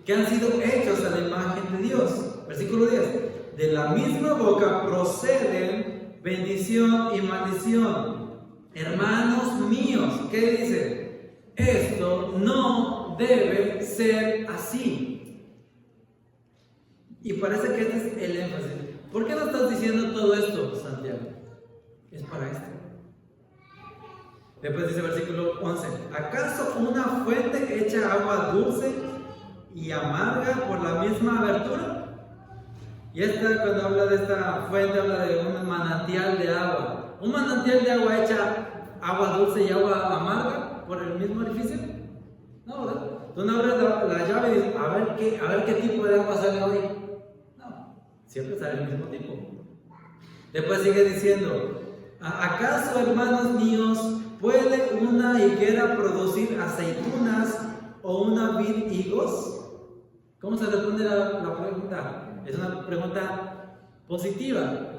que han sido hechos a la imagen de Dios. Versículo 10. De la misma boca proceden bendición y maldición. Hermanos míos, ¿qué dice? Esto no debe ser así. Y parece que este es el énfasis. ¿Por qué no estás diciendo todo esto, Santiago? Es para esto. Después dice versículo 11. ¿Acaso una fuente echa agua dulce y amarga por la misma abertura? Y cuando habla de esta fuente, habla de un manantial de agua. ¿Un manantial de agua echa agua dulce y agua amarga por el mismo orificio? No, ¿verdad? Tú no abres la llave y dices, a ver qué tipo de agua sale hoy. No, siempre sale el mismo tipo. Después sigue diciendo, ¿acaso, hermanos míos, puede una higuera producir aceitunas o una vid higos? ¿Cómo se responde la pregunta? Es una pregunta positiva.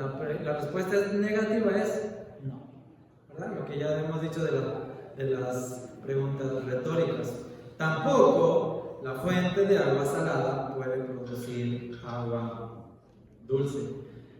La respuesta es negativa, es no. ¿Verdad? Lo que ya hemos dicho de las preguntas retóricas. Tampoco la fuente de agua salada puede producir agua dulce.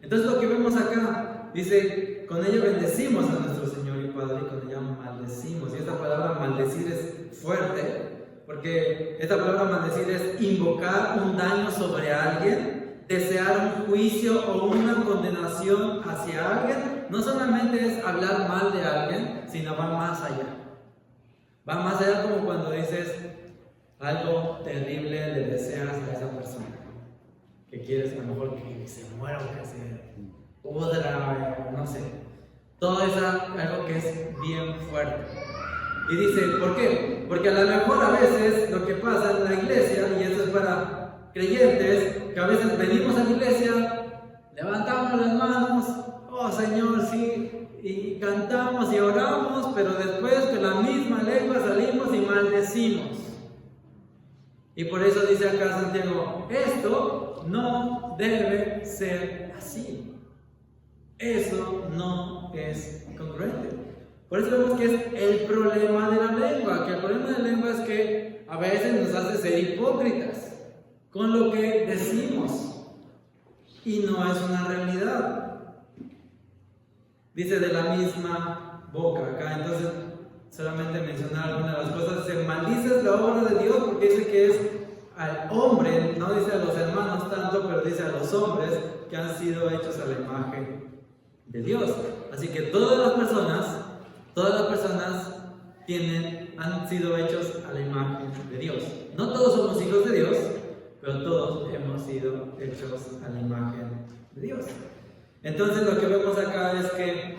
Entonces lo que vemos acá, dice, con ella bendecimos a nuestro Señor y Padre y con ella maldecimos. Y esta palabra maldecir es fuerte, porque esta palabra maldecir es invocar un daño sobre alguien, desear un juicio o una condenación hacia alguien. No solamente es hablar mal de alguien, sino va más allá. Va más allá, como cuando dices algo terrible, le deseas a esa persona que quieres, a lo mejor que se muera o que se pudra, no sé. Todo eso es algo que es bien fuerte. Y dice, ¿por qué? Porque a lo mejor a veces lo que pasa en la iglesia, y esto es para creyentes, que a veces venimos a la iglesia, levantamos las manos, oh Señor, sí, y cantamos y oramos, pero después con la misma lengua salimos y maldecimos. Y por eso dice acá Santiago, esto no debe ser así. Eso no es congruente. Por eso vemos que es el problema de la lengua, que el problema de la lengua es que a veces nos hace ser hipócritas con lo que decimos y no es una realidad. Dice de la misma boca acá, entonces solamente mencionar algunas de las cosas. Se maldice la obra de Dios porque dice que es al hombre, no dice a los hermanos tanto, pero dice a los hombres que han sido hechos a la imagen de Dios. Así que todas las personas han sido hechos a la imagen de Dios. No todos somos hijos de Dios, pero todos hemos sido hechos a la imagen de Dios. Entonces lo que vemos acá es que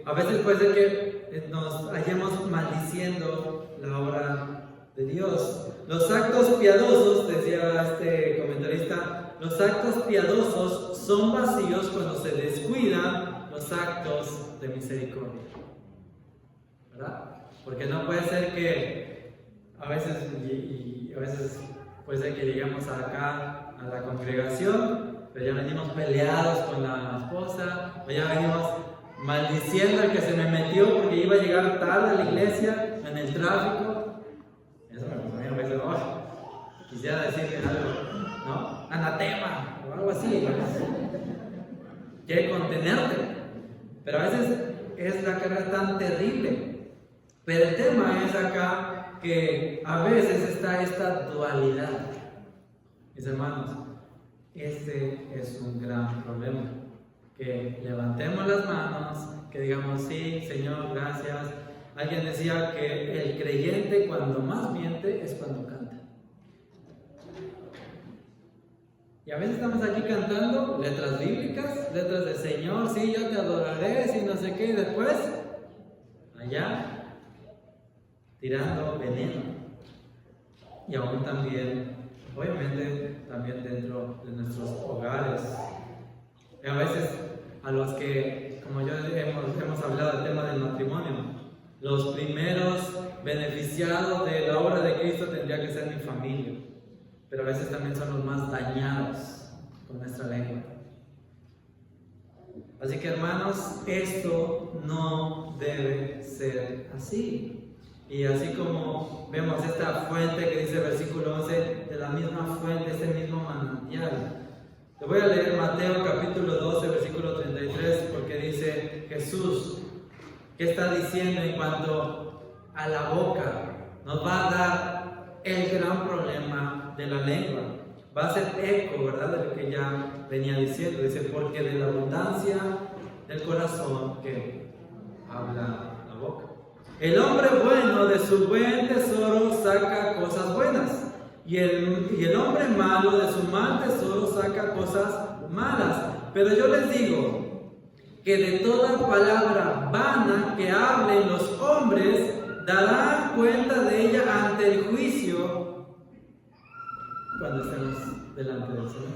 a veces puede ser que nos hallemos maldiciendo la obra de Dios. Los actos piadosos, decía este comentarista, los actos piadosos son vacíos cuando se descuidan los actos de misericordia. ¿Verdad? Porque no puede ser que a veces puede ser que lleguemos acá a la congregación, pero ya venimos peleados con la esposa, o ya venimos maldiciendo al que se me metió porque iba a llegar tarde a la iglesia en el tráfico. Eso me pasa a mí a veces, quisiera decirle algo, ¿no? Anatema o algo así, quiere contenerte, pero a veces es la carga tan terrible. Pero el tema es acá que a veces está esta dualidad. Mis hermanos, este es un gran problema. Que levantemos las manos, que digamos, sí, Señor, gracias. Alguien decía que el creyente cuando más miente es cuando canta. Y a veces estamos aquí cantando letras bíblicas, letras de Señor, sí, yo te adoraré, sí, no sé qué, y después allá, tirando veneno. Y aún también, obviamente, también dentro de nuestros hogares. Y a veces a los que, como yo hemos hablado del tema del matrimonio, los primeros beneficiados de la obra de Cristo tendría que ser mi familia, pero a veces también son los más dañados con nuestra lengua. Así que, hermanos, esto no debe ser así. Y así como vemos esta fuente que dice versículo 11, de la misma fuente, este mismo manantial. Te voy a leer Mateo capítulo 12, versículo 33, porque dice Jesús, ¿qué está diciendo en cuanto a la boca? Nos va a dar el gran problema de la lengua. Va a ser eco, ¿verdad?, de lo que ya venía diciendo. Dice, porque de la abundancia del corazón que habla la boca. El hombre bueno de su buen tesoro saca cosas buenas, y el hombre malo de su mal tesoro saca cosas malas. Pero yo les digo que de toda palabra vana que hablen los hombres, darán cuenta de ella ante el juicio cuando estemos delante del Señor.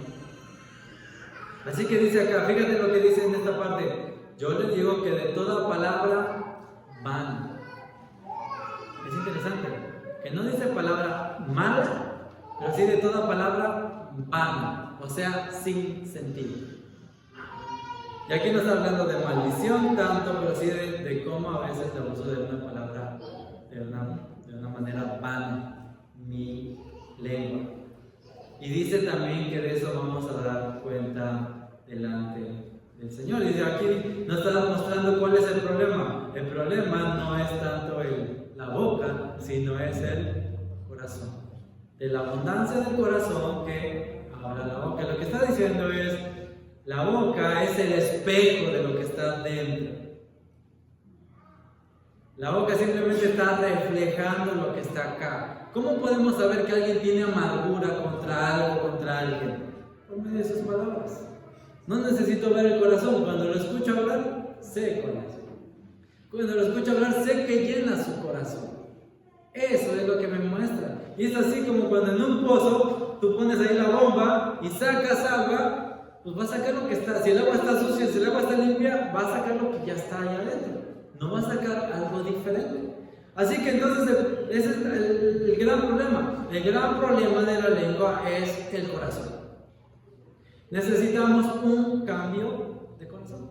Así que dice acá, fíjate lo que dice en esta parte. Yo les digo que de toda palabra vana. Es interesante, que no dice palabra mala, pero sí de toda palabra vana, o sea, sin sentido. Y aquí no está hablando de maldición tanto, pero sí de cómo a veces el uso de una palabra de una manera vana, mi lengua. Y dice también que de eso vamos a dar cuenta delante del Señor. Y de aquí nos está mostrando cuál es el problema. El problema no es tanto la boca, sino es el corazón. De la abundancia del corazón que habla la boca. Lo que está diciendo es, la boca es el espejo de lo que está dentro. La boca simplemente está reflejando lo que está acá. ¿Cómo podemos saber que alguien tiene amargura contra algo, contra alguien? Por medio de sus palabras. No necesito ver el corazón. Cuando lo escucho hablar, sé cuál es. Cuando lo escucho hablar, sé que llena su corazón. Eso es lo que me muestra. Y es así como cuando en un pozo tú pones ahí la bomba y sacas agua, pues va a sacar lo que está. Si el agua está sucia, si el agua está limpia, va a sacar lo que ya está ahí adentro. No va a sacar algo diferente. Así que entonces ese es el gran problema. El gran problema de la lengua es el corazón. Necesitamos un cambio de corazón.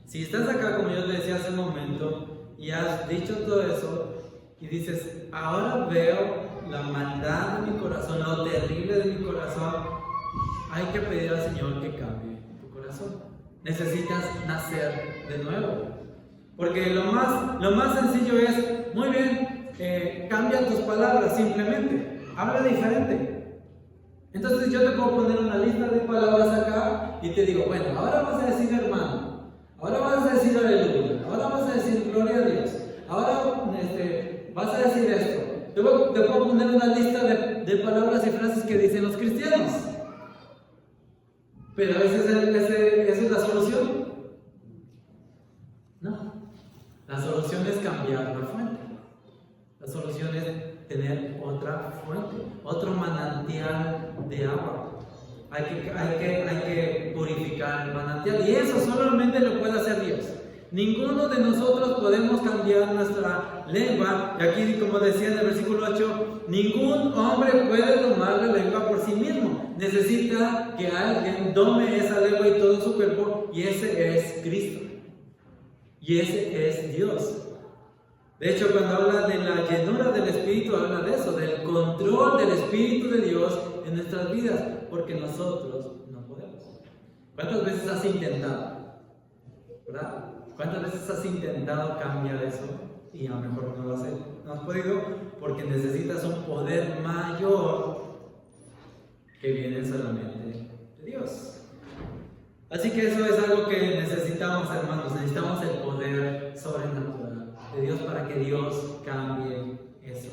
Si estás acá, como yo te decía hace un momento, y has dicho todo eso, y dices, ahora veo la maldad de mi corazón, lo terrible de mi corazón, hay que pedir al Señor que cambie tu corazón. Necesitas nacer de nuevo. Porque lo más sencillo es, muy bien, cambia tus palabras simplemente, habla diferente. Entonces yo te puedo poner una lista de palabras acá y te digo, bueno, ahora vas a decir hermano, ahora vas a decir aleluya, ahora vas a decir gloria a Dios, ahora vas a decir esto. Te puedo poner una lista de palabras y frases que dicen los cristianos. Pero ¿esa es la solución? No. La solución es cambiar la fuente. La solución es tener otra fuente, otro manantial de agua. Hay que purificar el manantial. Y eso solamente lo puede hacer Dios. Ninguno de nosotros podemos cambiar nuestra lengua. Y aquí, como decía en el versículo 8, ningún hombre puede domar la lengua por sí mismo. Necesita que alguien dome esa lengua y todo su cuerpo, y ese es Cristo. Y ese es Dios. De hecho, cuando habla de la llenura del Espíritu, habla de eso, del control del Espíritu de Dios en nuestras vidas, porque nosotros no podemos. ¿Cuántas veces has intentado? ¿Verdad? ¿Cuántas veces has intentado cambiar eso? Y a lo mejor no lo has podido, porque necesitas un poder mayor que viene solamente de Dios. Así que eso es algo que necesitamos, hermanos. Necesitamos el poder sobrenatural de Dios para que Dios cambie eso.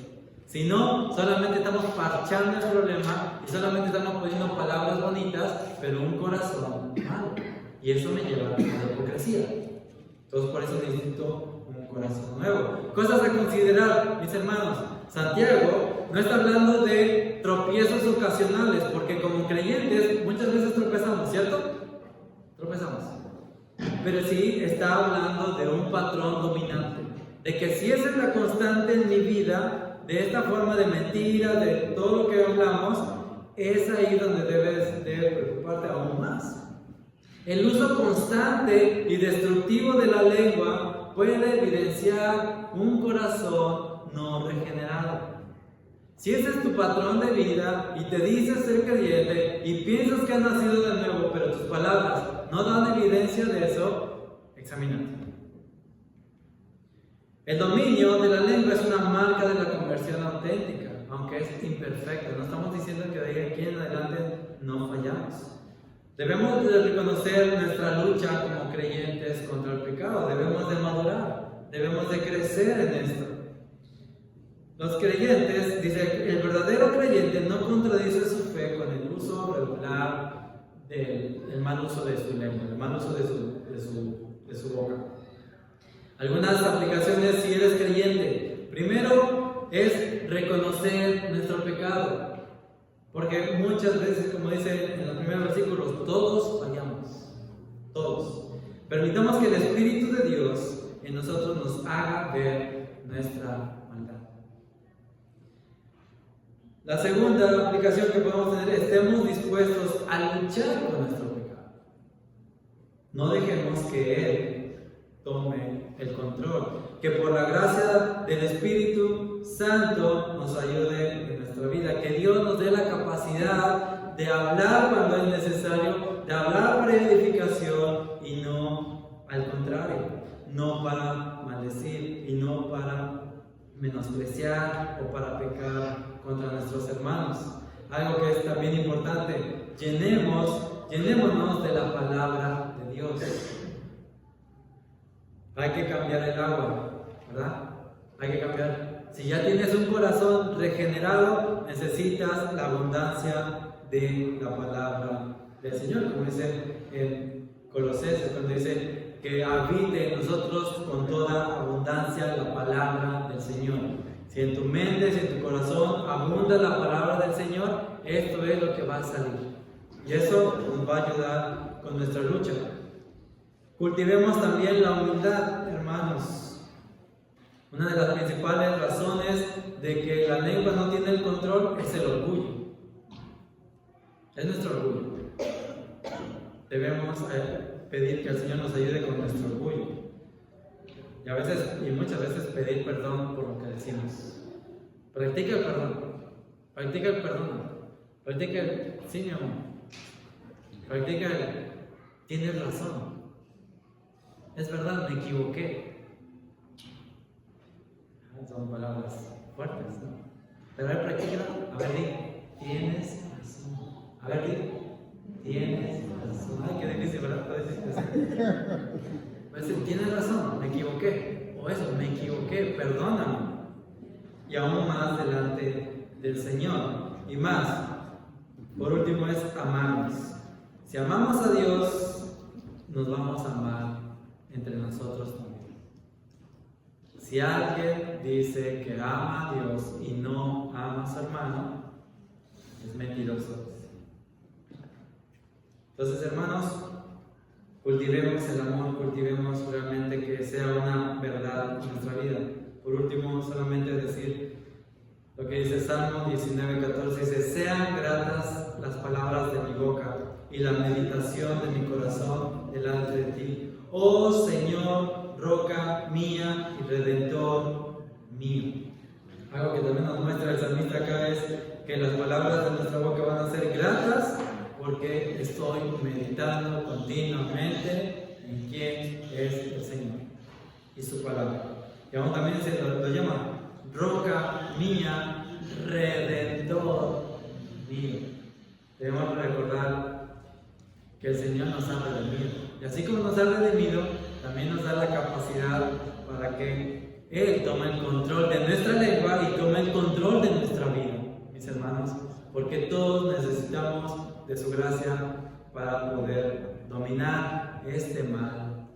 Si no, solamente estamos parchando el problema y solamente estamos poniendo palabras bonitas, pero un corazón malo. Y eso me lleva a la hipocresía. Entonces, por eso necesito un corazón nuevo. Cosas a considerar, mis hermanos. Santiago no está hablando de tropiezos ocasionales, porque como creyentes muchas veces tropezamos, ¿cierto? Tropezamos. Pero sí está hablando de un patrón dominante, de que si esa es la constante en mi vida, de esta forma de mentira, de todo lo que hablamos, es ahí donde debes de preocuparte aún más. El uso constante y destructivo de la lengua puede evidenciar un corazón no regenerado. Si ese es tu patrón de vida y te dices ser creyente y piensas que has nacido de nuevo, pero tus palabras no dan evidencia de eso, examínate. El dominio de la lengua es una marca de la conversión auténtica, aunque es imperfecta. No estamos diciendo que de aquí en adelante no fallamos. Debemos de reconocer nuestra lucha como creyentes contra el pecado. Debemos de madurar, debemos de crecer en esto. Los creyentes, dice, el verdadero creyente no contradice su fe con el uso regular del mal uso de su lengua, el mal uso de su boca. Algunas aplicaciones si eres creyente. Primero es reconocer nuestro pecado. Porque muchas veces, como dice en los primeros versículos, todos fallamos. Todos. Permitamos que el Espíritu de Dios en nosotros nos haga ver nuestra maldad. La segunda aplicación que podemos tener, estemos dispuestos a luchar con nuestro pecado. No dejemos que Él tome el control. Que por la gracia del Espíritu Santo nos ayude en nuestra vida. Que Dios nos dé la capacidad de hablar cuando es necesario, de hablar para edificación y no al contrario. No para maldecir y no para menospreciar o para pecar contra nuestros hermanos. Algo que es también importante, llenémonos de la palabra de Dios. Hay que cambiar el agua, ¿verdad? Hay que cambiar. Si ya tienes un corazón regenerado, necesitas la abundancia de la palabra del Señor, como dice en Colosenses, cuando dice que habite en nosotros con toda abundancia la palabra del Señor. Si en tu mente, si en tu corazón abunda la palabra del Señor, esto es lo que va a salir. Y eso nos va a ayudar con nuestra lucha. Cultivemos también la humildad, hermanos. Una de las principales razones de que la lengua no tiene el control es el orgullo. Es nuestro orgullo. Debemos pedir que el Señor nos ayude con nuestro orgullo. Y muchas veces pedir perdón por lo que decimos. Practica el perdón. Practica el perdón. Practica el sí, mi amor. Practica el tienes razón. Es verdad, me equivoqué. Son palabras fuertes, ¿no? Pero a ver, practícalo. A ver, di, tienes razón. A ver, di, tienes razón. Ay, qué difícil, ¿verdad? Pues, tienes razón, me equivoqué. O eso, me equivoqué, perdóname. Y aún más delante del Señor. Y más, por último, es amarnos. Si amamos a Dios, nos vamos a amar entre nosotros también. Si alguien dice que ama a Dios y no ama a su hermano, es mentiroso. Entonces, hermanos, cultivemos el amor, cultivemos realmente que sea una verdad en nuestra vida. Por último, solamente decir lo que dice Salmo 19:14, dice: sean gratas las palabras de mi boca y la meditación de mi corazón delante de ti, oh Señor, roca mía y redentor mío. Algo que también nos muestra el salmista acá es que las palabras de nuestra boca van a ser gratas porque estoy meditando continuamente en quién es el Señor y su palabra. Y aún también se lo llama roca mía, redentor mío. Debemos recordar que el Señor nos ha redimido. Y así como nos ha redimido, también nos da la capacidad para que Él tome el control de nuestra lengua y tome el control de nuestra vida, mis hermanos, porque todos necesitamos de su gracia para poder dominar este mal.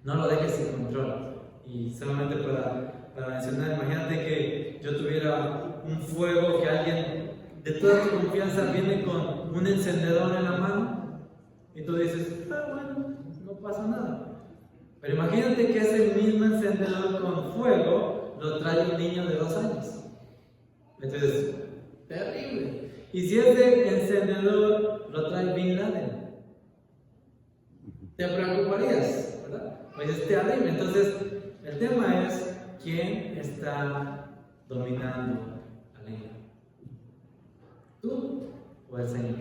No lo dejes sin control. Y solamente para mencionar, imagínate que yo tuviera un fuego, que alguien de toda tu confianza viene con un encendedor en la mano y tú dices, bueno, no pasa nada. Pero imagínate que ese mismo encendedor con fuego lo trae un niño de 2 años. Entonces, terrible. Y si ese encendedor lo trae Bin Laden, te preocuparías, ¿verdad? Pues es terrible. Entonces, el tema es quién está dominando la lengua. ¿Tú o el Señor?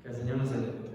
Que el Señor nos ayude.